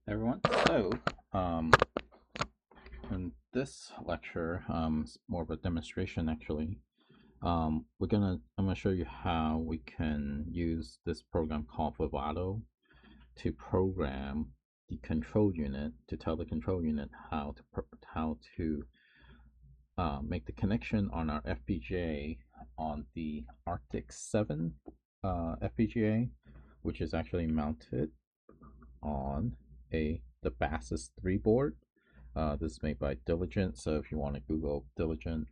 Everyone. So, um, in this lecture, it's more of a demonstration actually. I'm gonna show you how we can use this program called Vivado to program the control unit to tell the control unit how to make the connection on our FPGA on the Arctic 7 FPGA, which is actually mounted on the Basis 3 board. This is made by Diligent, so if you want to Google Diligent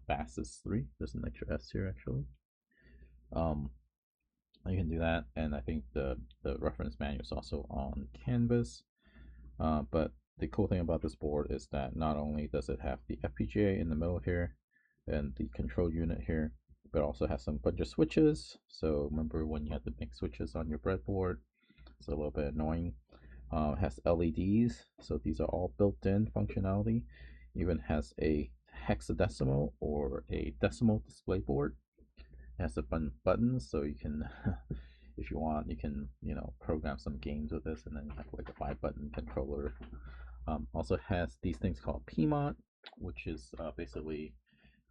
Basis 3, there's an extra S here actually. Um, you can do that, and I think the reference manual is also on Canvas. But the cool thing about this board is that not only does it have the FPGA in the middle here and the control unit here, but also has some bunch of switches. So remember when you had to make switches on your breadboard, it's a little bit annoying. Has LEDs, so these are all built-in functionality. Even has a hexadecimal or a decimal display board. It has a buttons, so you can, if you want, you can program some games with this, and then you have like a 5-button controller. Also has these things called PMOT, which is basically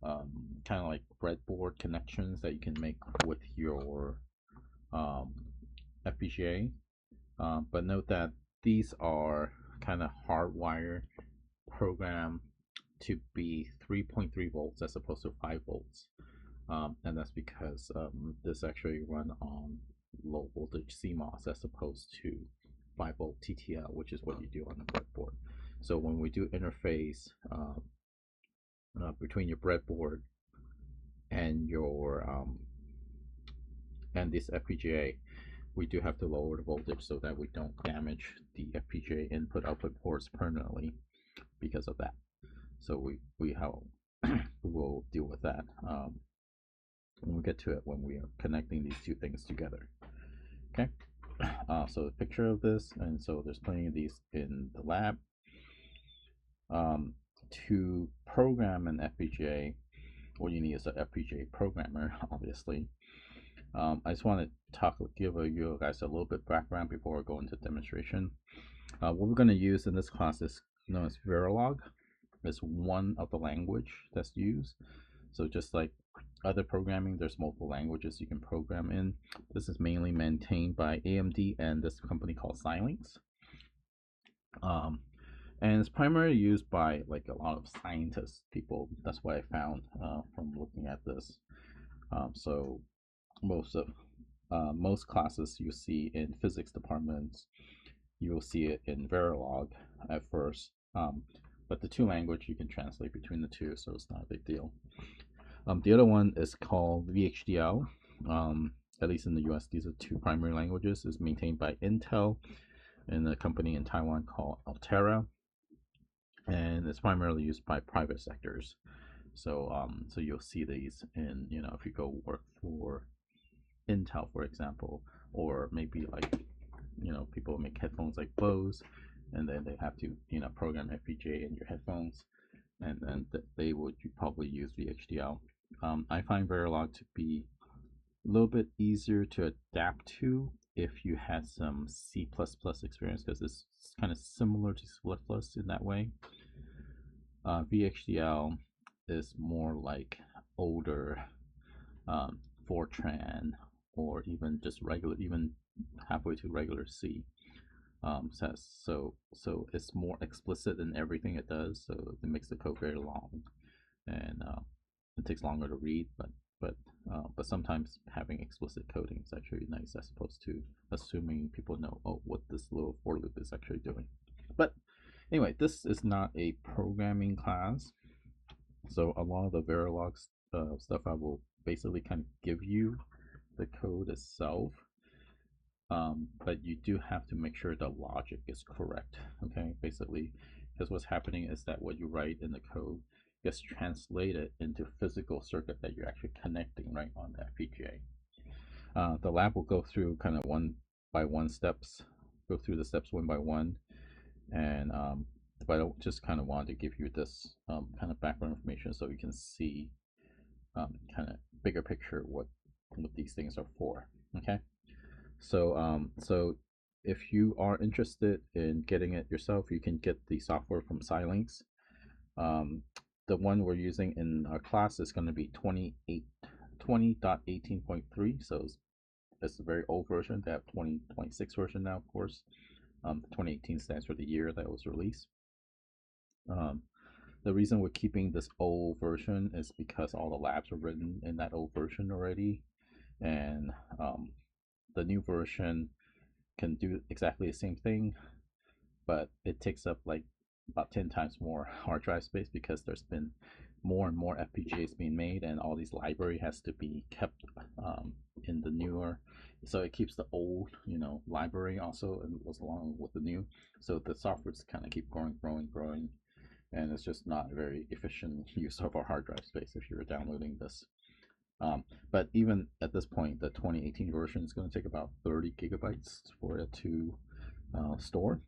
kind of like breadboard connections that you can make with your um, FPGA. But note that these are kind of hardwired programmed to be 3.3 volts as opposed to 5 volts. And that's because this actually run on low voltage CMOS as opposed to 5 volt TTL, which is what you do on the breadboard. So when we do interface between your breadboard and your and this FPGA, we do have to lower the voltage so that we don't damage the FPGA input output ports permanently because of that. So we will deal with that when we get to it when we are connecting these two things together. Okay. So a picture of this, and so there's plenty of these in the lab. To program an FPGA, what you need is an FPGA programmer, obviously. I just want to give you guys a little bit background before we go into demonstration. What we're going to use in this class is known as Verilog. It's one of the language that's used. So just like other programming, there's multiple languages you can program in. This is mainly maintained by AMD and this company called Xilinx. And it's primarily used by like a lot of scientists, people. That's what I found from looking at this. So most classes you see in physics departments, you will see it in Verilog at first. But the two language you can translate between the two, so it's not a big deal. The other one is called VHDL. At least in the US, these are two primary languages. It's maintained by Intel and a company in Taiwan called Altera, and it's primarily used by private sectors. So so you'll see these in if you go work for Intel, for example, or maybe like people make headphones like Bose, and then they have to program FPGA in your headphones, and then they would probably use VHDL. I find Verilog to be a little bit easier to adapt to if you had some C++ experience, because it's kind of similar to C++ in that way. VHDL is more like older Fortran, or even just regular, even halfway to regular C. So it's more explicit in everything it does, so it makes the code very long, and it takes longer to read, but sometimes having explicit coding is actually nice as opposed to assuming people know what this little for loop is actually doing. But anyway, this is not a programming class, so a lot of the Verilog stuff I will basically kind of give you the code itself, but you do have to make sure the logic is correct. Okay, basically, because what's happening is that what you write in the code gets translated into physical circuit that you're actually connecting right on the FPGA. The lab will go through kind of one by one steps, go through the steps one by one, and but I just kind of wanted to give you this kind of background information so you can see kind of bigger picture what these things are for. Okay, so if you are interested in getting it yourself, you can get the software from Xilinx. Um, the one we're using in our class is going to be 20.18.3, so it's a very old version. They have 2026 version now, of course. 2018 stands for the year that was released. Um, the reason we're keeping this old version is because all the labs are written in that old version already, and the new version can do exactly the same thing, but it takes up like about 10 times more hard drive space because there's been more and more FPGAs being made, and all these library has to be kept in the newer. So it keeps the old, library also and goes along with the new. So the software's kind of keep growing, and it's just not a very efficient use of our hard drive space if you're downloading this. But even at this point, the 2018 version is going to take about 30 gigabytes for it to store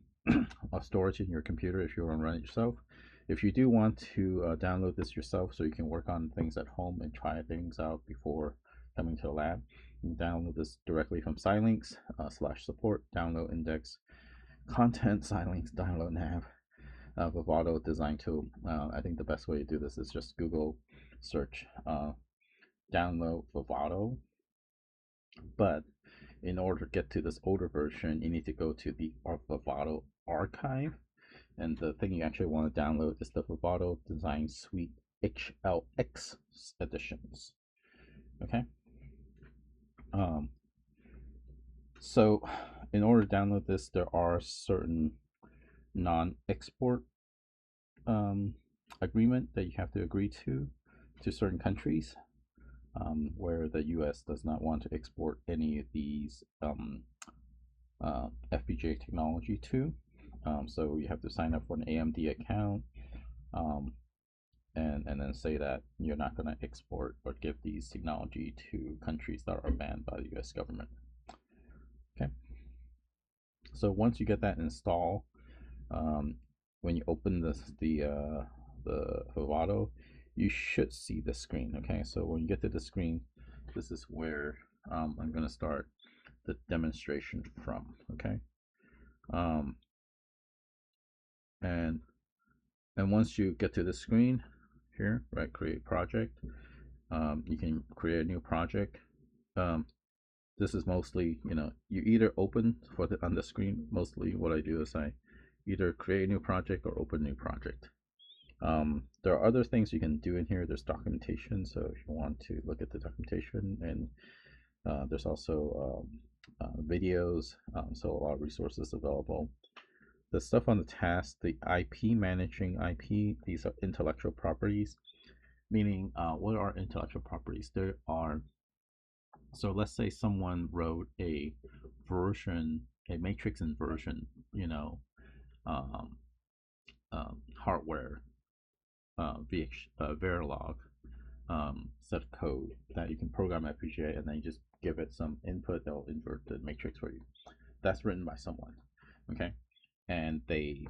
of storage in your computer if you want to run it yourself. If you do want to download this yourself so you can work on things at home and try things out before coming to the lab, you can download this directly from Xilinx /support, download index, content, Xilinx, download nav, Vivado design tool. I think the best way to do this is just Google search download Vivado. But in order to get to this older version, you need to go to the Vivado archive. And the thing you actually want to download is the Vivado Design Suite HLX editions. Okay. So in order to download this, there are certain non-export agreement that you have to agree to certain countries, where the U.S. does not want to export any of these FPGA technology to. So you have to sign up for an AMD account, and then say that you're not going to export or give these technology to countries that are banned by the U.S. government. Okay. So once you get that installed, when you open the Vivado, you should see the screen. Okay, so when you get to the screen, this is where I'm going to start the demonstration from. Okay, and once you get to the screen here, right, create project, you can create a new project. This is mostly, you either open on the screen. Mostly what I do is I either create a new project or open a new project. There are other things you can do in here. There's documentation, so if you want to look at the documentation, and there's also videos, so a lot of resources available. The stuff on the task, the IP, managing IP, these are intellectual properties, meaning what are intellectual properties? There are, so let's say someone wrote a matrix inversion, um, hardware Verilog set of code that you can program FPGA, and then you just give it some input, they'll invert the matrix for you. That's written by someone, okay? And they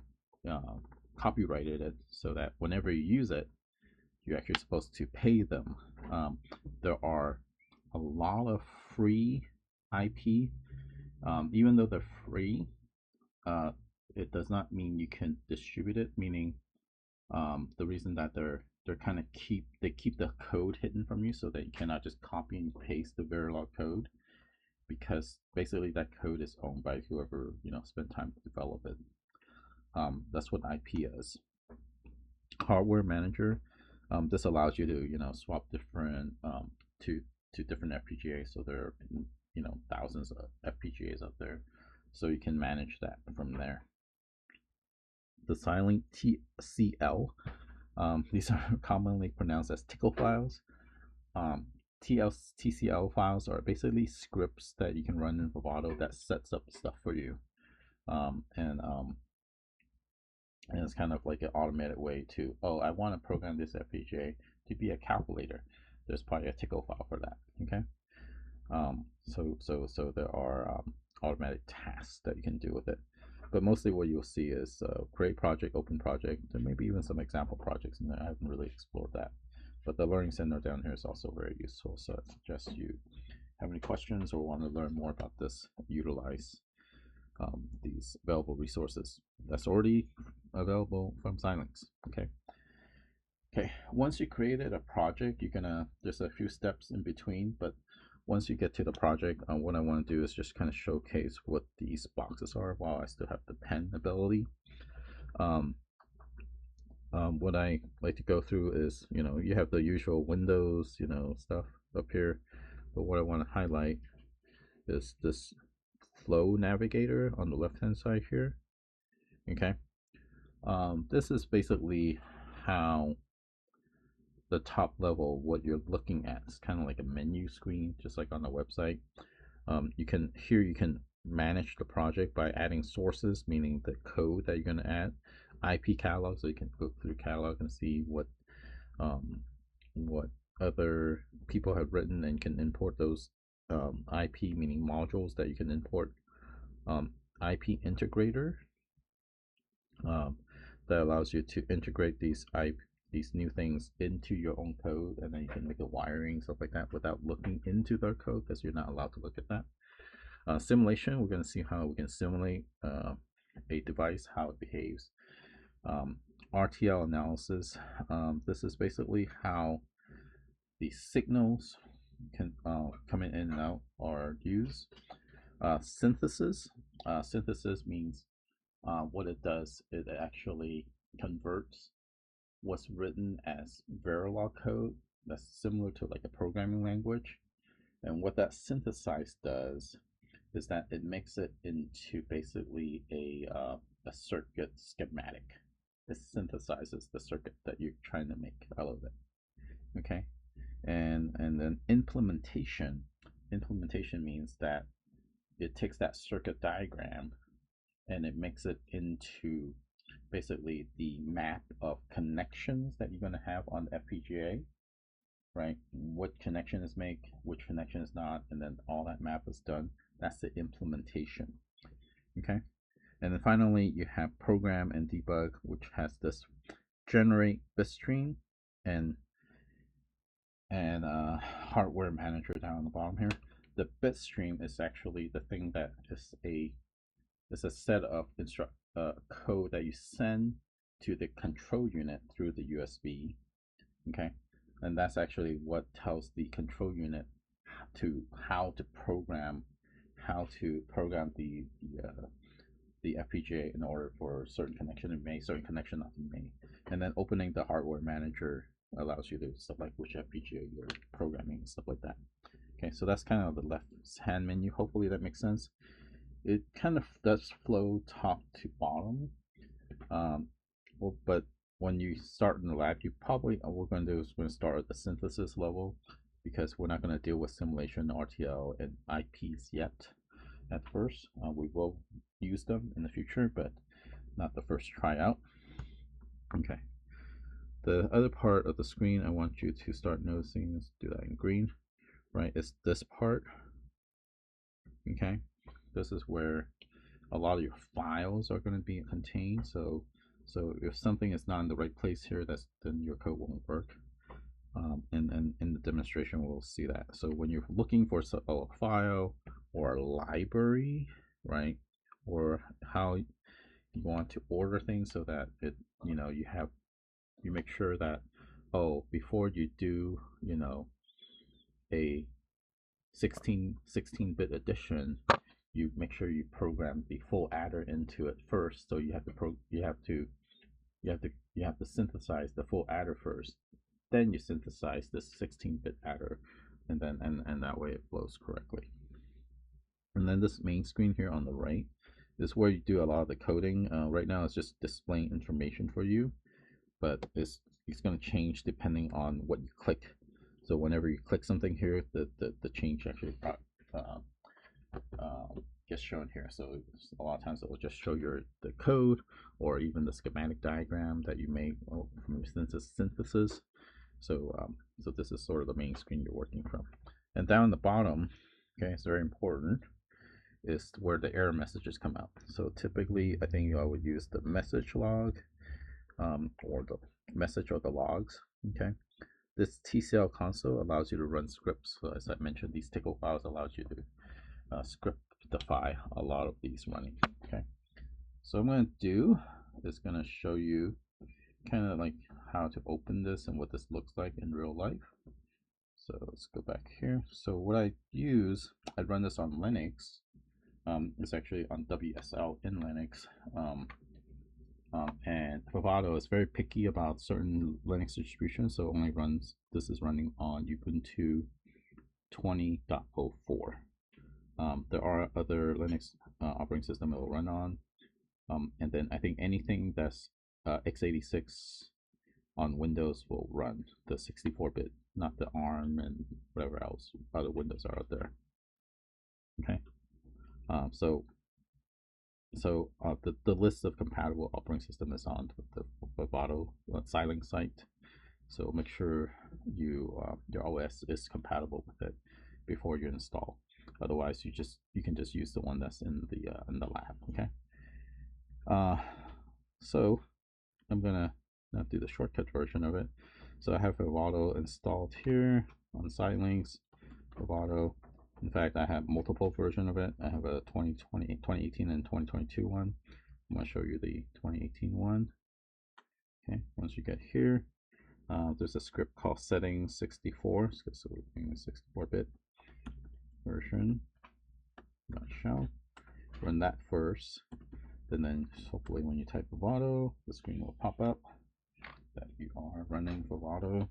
copyrighted it so that whenever you use it, you're actually supposed to pay them. There are a lot of free IP. Even though they're free, it does not mean you can distribute it, meaning the reason that they're kind of keep the code hidden from you so that you cannot just copy and paste the Verilog code, because basically that code is owned by whoever spent time to develop it. That's what IP is. Hardware manager, this allows you to swap different to different FPGAs. So there are thousands of FPGAs out there, so you can manage that from there. The Xilinx TCL, these are commonly pronounced as tickle files. TCL files are basically scripts that you can run in Vivado that sets up stuff for you, and it's kind of like an automated way to, I want to program this FPGA to be a calculator. There's probably a tickle file for that. Okay, so there are automatic tasks that you can do with it. But mostly what you'll see is create project, open project. There may be even some example projects in there. I haven't really explored that. But the Learning Center down here is also very useful. So I suggest you have any questions or want to learn more about this, utilize these available resources that's already available from Xilinx. Okay. Okay. Once you created a project, you're gonna there's a few steps in between, but once you get to the project, what I want to do is just kind of showcase what these boxes are while I still have the pen ability. Um, what I like to go through is, you have the usual Windows, stuff up here, but what I want to highlight is this flow navigator on the left hand side here. Okay. This is basically how the top level, what you're looking at, is kind of like a menu screen, just like on the website. You can manage the project by adding sources, meaning the code that you're going to add, IP catalog, so you can go through catalog and see um, what other people have written, and can import those IP, meaning modules that you can import. IP integrator, um, that allows you to integrate these new things into your own code, and then you can make the wiring, stuff like that, without looking into their code, because you're not allowed to look at that. Simulation, we're going to see how we can simulate a device, how it behaves. RTL analysis, this is basically how the signals can come in and out or used. Synthesis, synthesis means what it does, it actually converts what's written as Verilog code that's similar to like a programming language. And what that synthesize does is that it makes it into basically a circuit schematic. It synthesizes the circuit that you're trying to make out of it. Okay, and then implementation. Implementation means that it takes that circuit diagram and it makes it into basically the map of connections that you're going to have on the FPGA, right? What connection is made, which connection is not, and then all that map is done. That's the implementation. Okay, and then finally you have program and debug, which has this generate bitstream and hardware manager down on the bottom here. The bitstream is actually the thing that is a set of code that you send to the control unit through the USB. Okay, and that's actually what tells the control unit how to program the FPGA in order for certain connection to be made, certain connection not to be made. And then opening the hardware manager allows you to select which FPGA you're programming and stuff like that. Okay, so that's kind of the left hand menu. Hopefully that makes sense. It kind of does flow top to bottom, but when you start in the lab, you probably what we're going to do is we're going to start at the synthesis level, because we're not going to deal with simulation, RTL, and IPs yet. At first, we will use them in the future, but not the first tryout. Okay. The other part of the screen I want you to start noticing, is do that in green, right? It's this part. Okay, this is where a lot of your files are going to be contained. So if something is not in the right place here, then your code won't work. And in the demonstration we'll see that. So when you're looking for a file or a library, right, or how you want to order things so that you make sure that, before you do a 16-bit addition, you make sure you program the full adder into it first. So you have to synthesize the full adder first, then you synthesize this 16-bit adder, and that way it flows correctly. And then this main screen here on the right is where you do a lot of the coding. Right now it's just displaying information for you, but it's going to change depending on what you click. So whenever you click something here, the change actually gets shown here. So a lot of times it will just show the code, or even the schematic diagram that you made from synthesis. So this is sort of the main screen you're working from. And down in the bottom, okay, it's very important, is where the error messages come out. So typically, I think I would use the message log, or the message or the logs. Okay, this TCL console allows you to run scripts. So as I mentioned, these tickle files allows you to script defy a lot of these running. Okay, so I'm going to do is going to show you kind of like how to open this and what this looks like in real life. So let's go back here. So what I use, I run this on Linux. It's actually on WSL in Linux. And Vivado is very picky about certain Linux distributions, so it only runs, this is running on Ubuntu 20.04. There are other Linux operating system it will run on. And then I think anything that's x86 on Windows will run the 64-bit, not the ARM and whatever else other Windows are out there. Okay, so the list of compatible operating system is on the Vivado Xilinx site. So make sure you your OS is compatible with it before you install. Otherwise, you can just use the one that's in the lab. Okay. So I'm gonna now do the shortcut version of it. So I have Vivado installed here on Xilinx. Vivado. In fact, I have multiple versions of it. I have a 2018 and 2022 one. I'm going to show you the 2018 one. Okay, once you get here, there's a script called settings 64. So we're doing a 64-bit version. Shall run that first. And then hopefully when you type Vivado, the screen will pop up that you are running Vivado.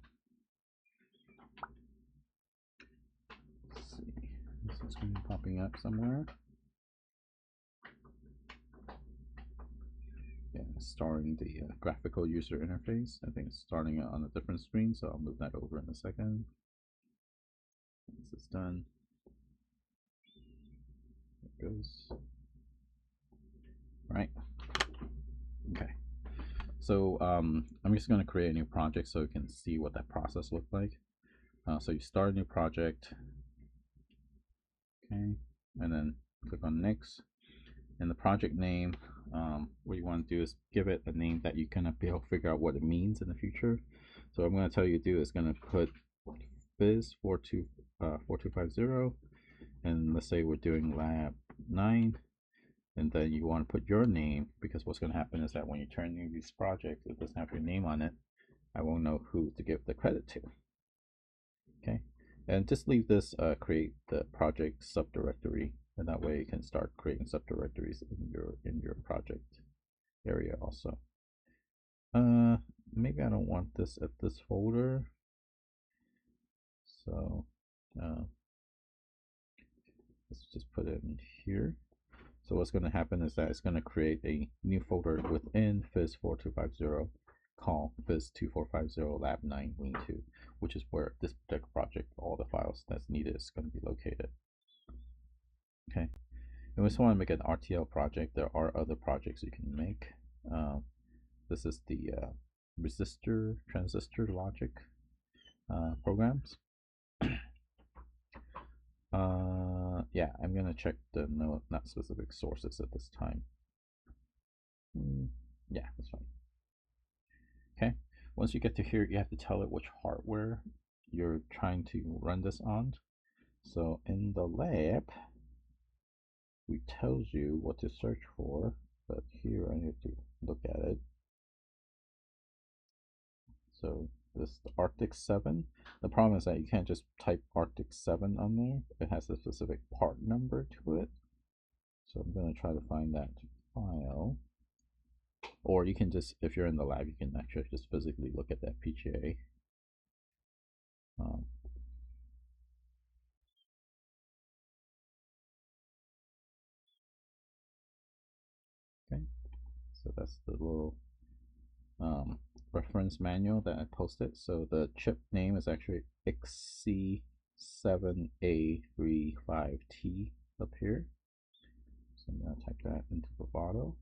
Let's see. Is the screen popping up somewhere? Yeah, starting the graphical user interface. I think it's starting on a different screen, so I'll move that over in a second. This is done. There it goes. Right. Okay. So I'm just going to create a new project so you can see what that process looked like. So you start a new project. Okay, and then click on next. And the project name, what you want to do is give it a name that you can be able to figure out what it means in the future. So what I'm going to tell you to do is going to put Fizz 4250, and let's say we're doing lab 9, and then you want to put your name, because what's going to happen is that when you turn in these projects, it doesn't have your name on it, I won't know who to give the credit to. Okay, and just leave this create the project subdirectory, and that way you can start creating subdirectories in your project area also. Maybe I don't want this at this folder, so let's just put it in here. So what's going to happen is that it's going to create a new folder within Fizz 4250 called Fizz 2450 Lab 9 Wing 2, which is where this particular project, all the files that's needed, is going to be located. Okay, and we just want to make an RTL project. There are other projects you can make. This is the resistor transistor logic programs. Yeah, I'm gonna check the not specific sources at this time. Yeah, that's fine. Okay, once you get to here, you have to tell it which hardware you're trying to run this on. So in the lab, we tells you what to search for, but here I have to look at it. So this the Arctic 7. The problem is that you can't just type Arctic 7 on there. It has a specific part number to it. So I'm going to try to find that file. Or you can just, if you're in the lab, you can actually just physically look at that FPGA. Okay, so that's the little reference manual that I posted. So the chip name is actually XC7A35T up here. So I'm going to type that into Vivado.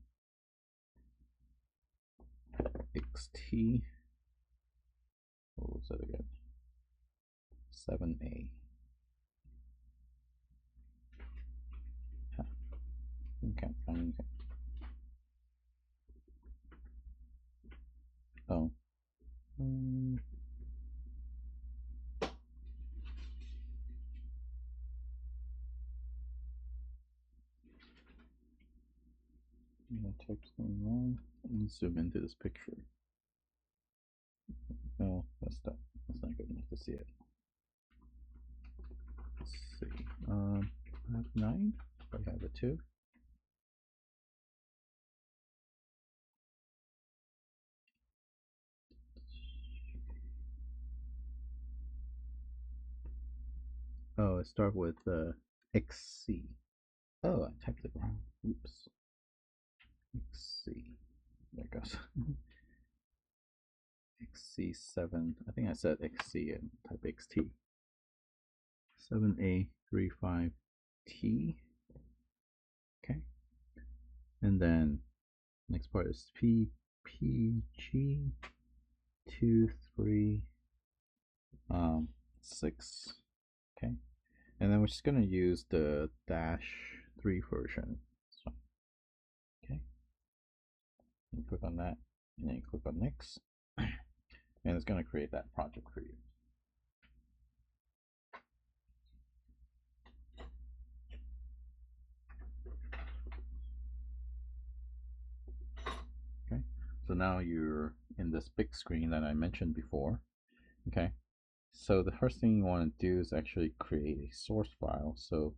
XT, what was it again? 7A. Okay, fine. Oh. type something wrong. Let me zoom into this picture. No, that's not good enough to see it. Let's see. I have 9. I have a 2. Oh, I start with XC. Oh, I typed it wrong. Oops. XC. There it goes. XC7. I think I said XC and type XT. 7A35T. Okay. And then next part is PPG23 6. Okay. And then we're just going to use the -3 version. So, okay. You click on that, and then you click on next. And it's going to create that project for you. Okay. So now you're in this big screen that I mentioned before. Okay. So the first thing you want to do is actually create a source file. So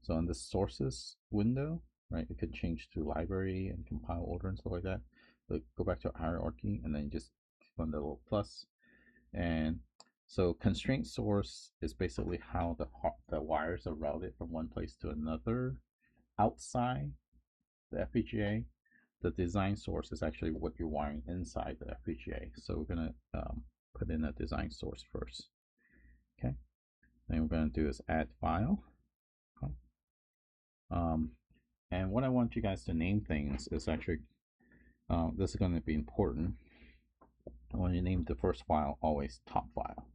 on the sources window, right, you could change to library and compile order and stuff like that. But go back to hierarchy and then just click on the little plus. And so constraint source is basically how the wires are routed from one place to another outside the FPGA. The design source is actually what you're wiring inside the FPGA. So we're going to put in a design source first. Okay, then we're going to do is add file. Okay. And what I want you guys to name things is actually, this is going to be important. I want you to name the first file always top file.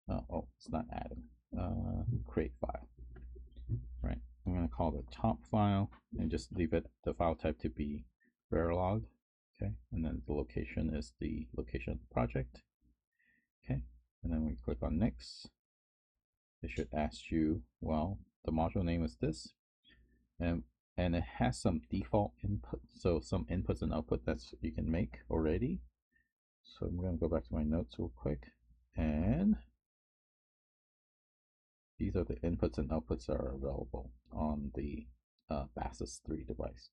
Oh, it's not adding. Create file. Right. I'm going to call the top file and just leave it the file type to be Verilog. Okay, and then the location is the location of the project. Okay, and then we click on next. It should ask you, well, the module name is this, and it has some default input, so some inputs and output that you can make already. So I'm going to go back to my notes real quick, and these are the inputs and outputs that are available on the BASIS 3 device.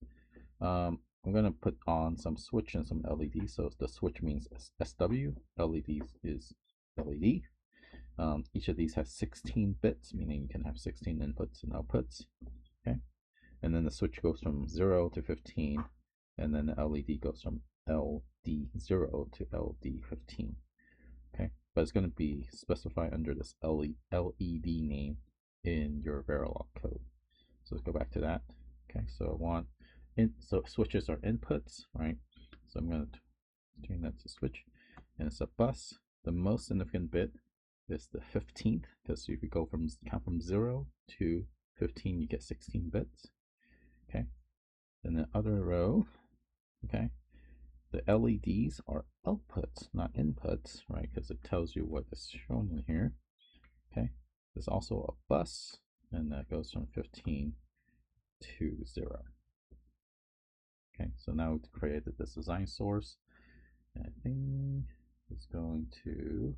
I'm going to put on some switch and some LED. So the switch means SW, LEDs is LED. Each of these has 16 bits, meaning you can have 16 inputs and outputs. Okay, and then the switch goes from 0 to 15, and then the LED goes from LD0 to LD15. Okay, but it's going to be specified under this LED name in your Verilog code. So let's go back to that. Okay, so I want so switches are inputs, right? So I'm going to turn that to switch, and it's a bus. The most significant bit is the 15th, because if you go from count from 0 to 15, you get 16 bits. Okay, then the other row, okay, the LEDs are outputs, not inputs, right? Because it tells you what is shown in here. Okay, there's also a bus, and that goes from 15 to 0. Okay, so now we've created this design source. I think it's going to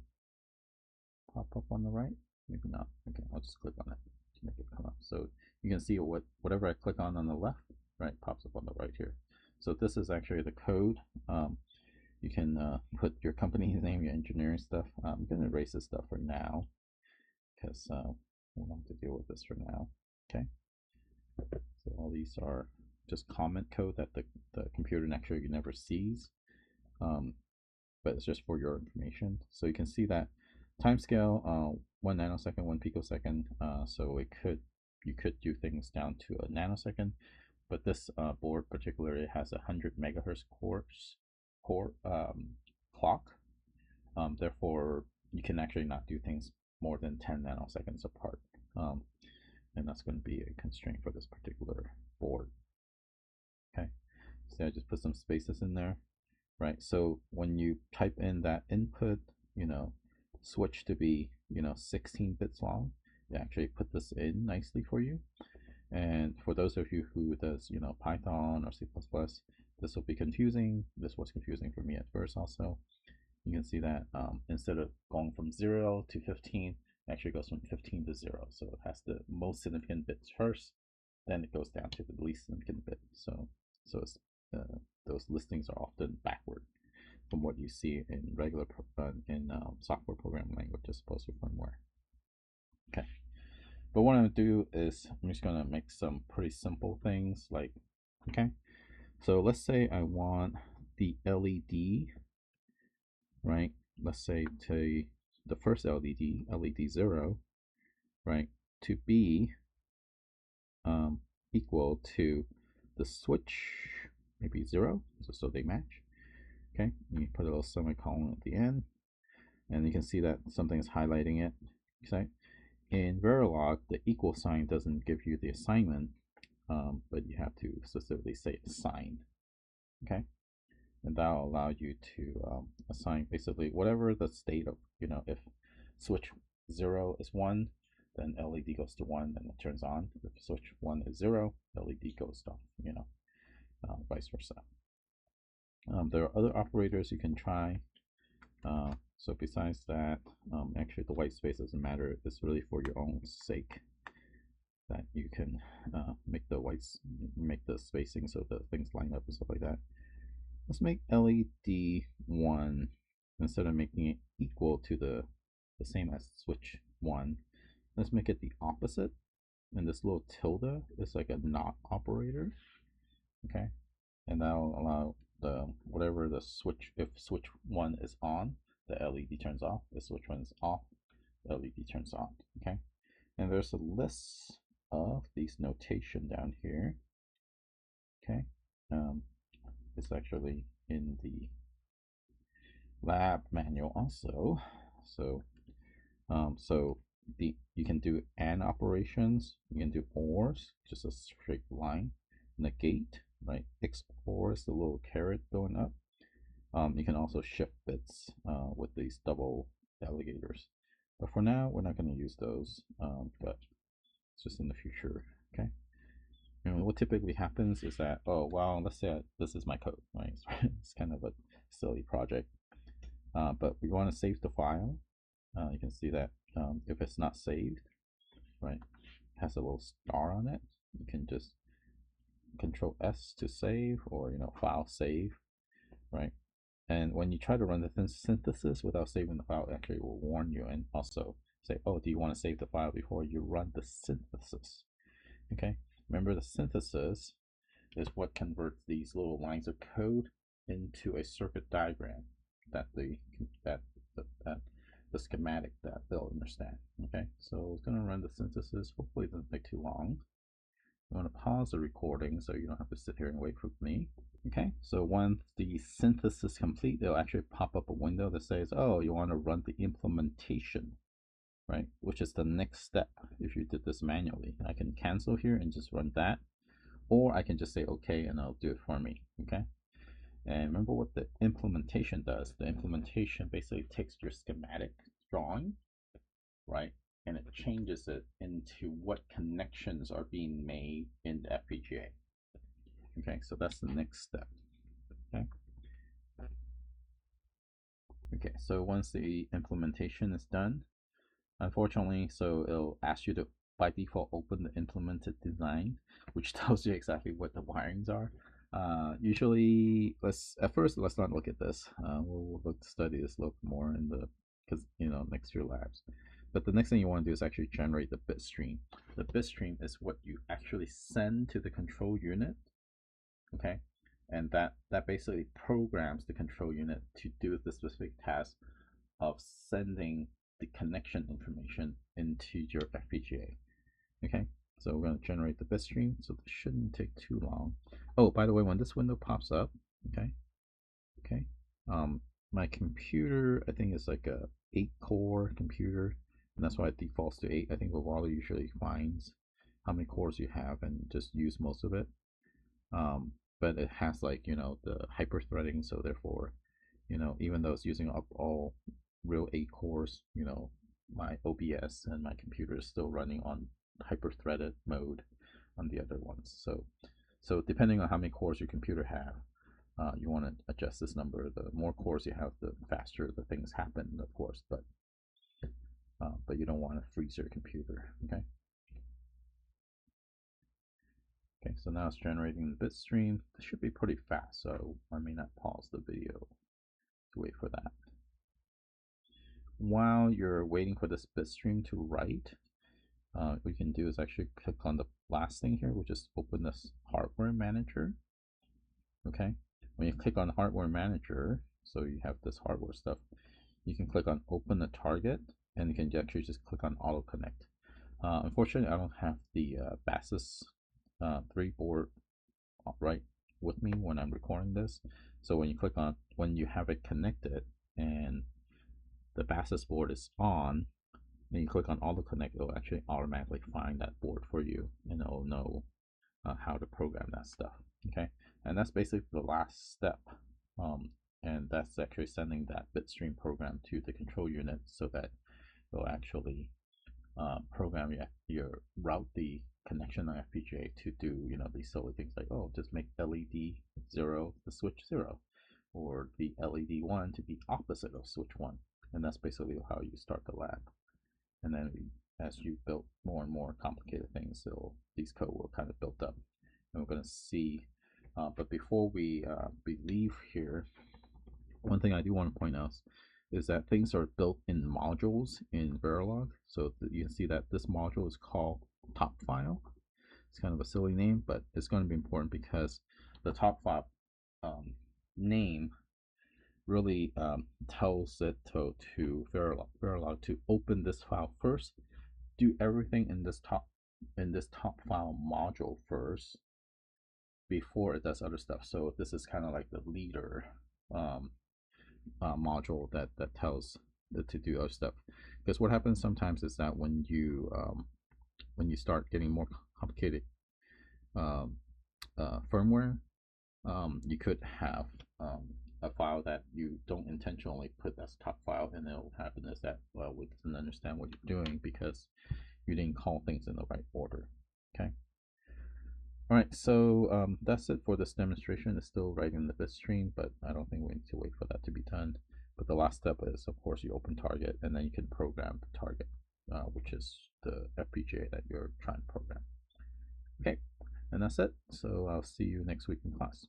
pop up on the right. Maybe not. Okay, I'll just click on it to make it come up. So you can see whatever I click on the left, right, pops up on the right here. So this is actually the code. You can put your company's name, your engineering stuff. I'm going to erase this stuff for now because we don't have to deal with this for now. Okay. So all these are just comment code that the computer actually never sees. But it's just for your information. So you can see that timescale 1 nanosecond, 1 picosecond. So you could do things down to a nanosecond, but this board particularly has a 100 megahertz core clock. Therefore, you can actually not do things more than 10 nanoseconds apart, and that's going to be a constraint for this particular board. Okay, so I just put some spaces in there. Right, so when you type in that input, switch to be 16 bits long, it actually put this in nicely for you. And for those of you who does, Python or C++, this will be confusing. This was confusing for me at first also. You can see that instead of going from 0 to 15, it actually goes from 15 to 0. So it has the most significant bits first, then it goes down to the least significant bit. So it's, those listings are often backward from what you see in regular software programming language as opposed to firmware. Okay. But what I'm gonna do is I'm just gonna make some pretty simple things like, okay, so let's say I want the LED, right? Let's say to the first LED 0, right, to be equal to the switch, maybe 0, so they match. Okay, you put a little semicolon at the end, and you can see that something is highlighting it. Okay, in Verilog, the equal sign doesn't give you the assignment, but you have to specifically say assign. Okay, and that'll allow you to assign basically whatever the state of, if switch 0 is 1, then LED goes to 1, then it turns on. If switch 1 is 0, LED goes off, vice versa. There are other operators you can try. So besides that, actually the white space doesn't matter. It's really for your own sake that you can make the spacing so the things line up and stuff like that. Let's make LED 1, instead of making it equal to the same as switch 1, let's make it the opposite. And this little tilde is like a not operator. Okay, and that'll allow the whatever the switch, if switch 1 is on, the LED turns off. If switch 1 is off, the LED turns on. Okay, and there's a list of these notation down here. Okay, it's actually in the lab manual also. So you can do AND operations, you can do ORs, just a straight line, negate, right? XOR is the little caret going up. You can also shift bits with these double alligators. But for now, we're not going to use those, but it's just in the future, okay? And what typically happens is that, oh, well, let's say this is my code, right? It's kind of a silly project. But we want to save the file. You can see that if it's not saved, right, it has a little star on it. You can just Control S to save, or file save, right? And when you try to run the synthesis without saving the file, it actually will warn you and also say, oh, do you want to save the file before you run the synthesis? Okay, remember the synthesis is what converts these little lines of code into a circuit diagram that the schematic that they'll understand. Okay, so it's going to run the synthesis. Hopefully it doesn't take too long. I'm going to pause the recording so you don't have to sit here and wait for me. Okay, so once the synthesis is complete, it'll actually pop up a window that says, oh, you want to run the implementation, right? Which is the next step if you did this manually. I can cancel here and just run that, or I can just say okay and it'll do it for me. Okay, and remember what the implementation does. The implementation basically takes your schematic drawing, right, and it changes it into what connections are being made in the FPGA. Okay, so that's the next step. Okay. Okay, so once the implementation is done, unfortunately, so it'll ask you to by default open the implemented design, which tells you exactly what the wirings are. Usually, let's not look at this. We'll look to study this a little more in the next year labs. But the next thing you want to do is actually generate the bit stream. The bit stream is what you actually send to the control unit. Okay, and that basically programs the control unit to do the specific task of sending the connection information into your FPGA. Okay, so we're going to generate the bit stream, so this shouldn't take too long. Oh, by the way, when this window pops up, okay, my computer, I think it's like a 8-core computer, and that's why it defaults to 8. I think Vivado usually finds how many cores you have and just use most of it. But it has like the hyper threading, so therefore even though it's using up all real 8 cores, my OBS and my computer is still running on hyper threaded mode, on the other ones. So depending on how many cores your computer have, you want to adjust this number. The more cores you have, the faster the things happen, of course. But you don't want to freeze your computer. Okay. Okay. So now it's generating the bit stream. This should be pretty fast, so I may not pause the video to wait for that. While you're waiting for this bit stream to write, what you can do is actually click on the last thing here, which is open this hardware manager. Okay. When you click on hardware manager, so you have this hardware stuff, you can click on open the target, and you can actually just click on auto connect. Unfortunately, I don't have the BASIS 3 board right with me when I'm recording this. So when you click on, when you have it connected and the BASIS board is on, and you click on auto connect, it'll actually automatically find that board for you, and it'll know how to program that stuff. Okay, and that's basically the last step. And that's actually sending that bitstream program to the control unit so that it'll actually program your route the connection on FPGA to do, you know, these silly things like, oh, just make LED 0 the switch 0, or the LED 1 to be opposite of switch 1. And that's basically how you start the lab. And then as you build more and more complicated things, these code will kind of build up. And we're going to see, but before we leave here, one thing I do want to point out is that things are built in modules in Verilog. So you can see that this module is called top file. It's kind of a silly name, but it's going to be important because the top file name really tells it to Verilog to open this file first, do everything in this top file module first before it does other stuff. So this is kind of like the leader module that tells it to do other stuff. Because what happens sometimes is that when you start getting more complicated firmware, you could have a file that you don't intentionally put as top file, and what will happen is that, well, we doesn't understand what you're doing because you didn't call things in the right order. Okay. All right, so that's it for this demonstration. It's still writing the bit stream, but I don't think we need to wait for that to be done. But the last step is, of course, you open target, and then you can program the target, which is the FPGA that you're trying to program. Okay, and that's it. So I'll see you next week in class.